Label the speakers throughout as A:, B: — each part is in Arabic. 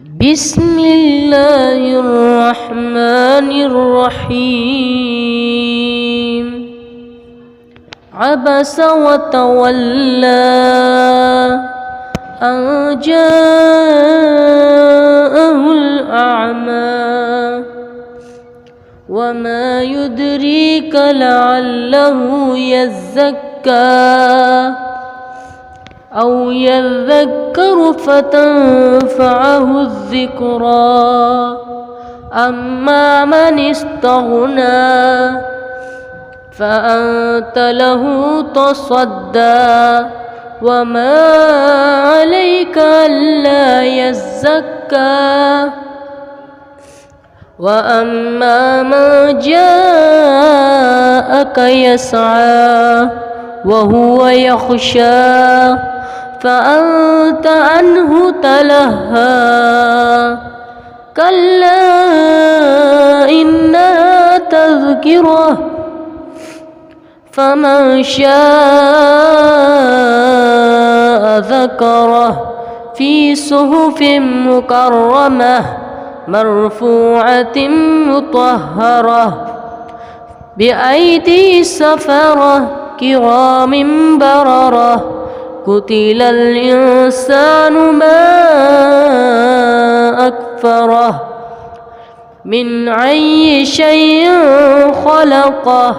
A: بسم الله الرحمن الرحيم عبس وتولى أن جاءه الأعمى وما يدريك لعله يزكى أو يذكر فتنفعه الذكرى أما من استغنى فأنت له تصدى وما عليك ألا يزكى وأما من جاءك يسعى وهو يخشى فأنت عنه تلهى كلا إنها تذكرة فمن شاء ذكره في صحف مكرمة مرفوعة مطهرة بأيدي سفرة كرام بررة قتل الإنسان ما أكفره من أي شيء خلقه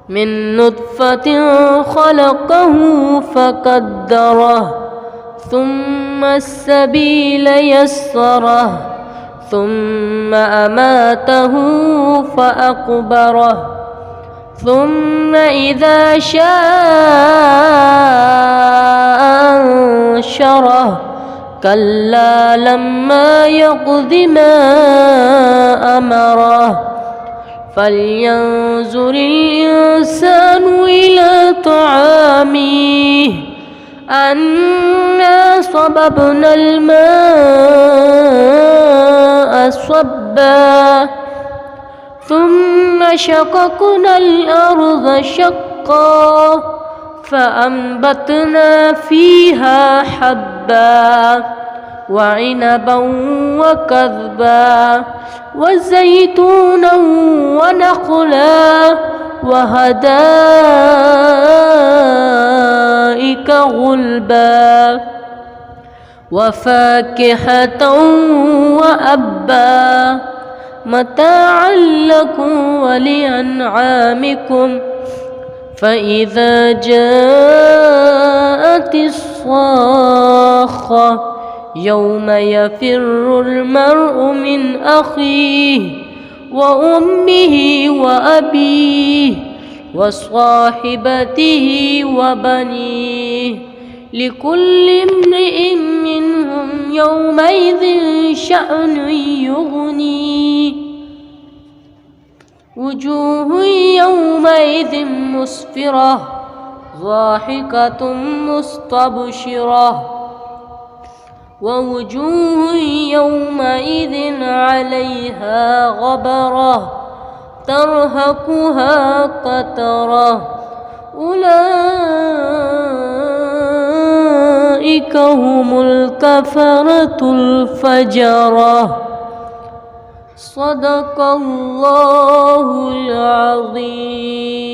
A: من نطفة خلقه فقدره ثم السبيل يسره ثم أماته فأقبره ثم إذا شاء أنشره كلا لما يقض ما أمره فلينظر الإنسان إلى طعامه أنا صببنا الماء صبا ثم شققنا الأرض شقا فأنبتنا فيها حبا وعنبا وكذبا وزيتونا ونخلا وحدائق غلبا وفاكهة وأبا متاعا لكم ولأنعامكم فإذا جاءت الصاخة يوم يفر المرء من أخيه وأمه وأبيه وصاحبته وبنيه لكل امرئ منهم يومئذ شأن يغنيه وجوه يومئذ مسفرة ضاحكة مستبشرة ووجوه يومئذ عليها غبرة ترهقها قترة أولئك هم الكفرة الفجرة صدق الله العظيم.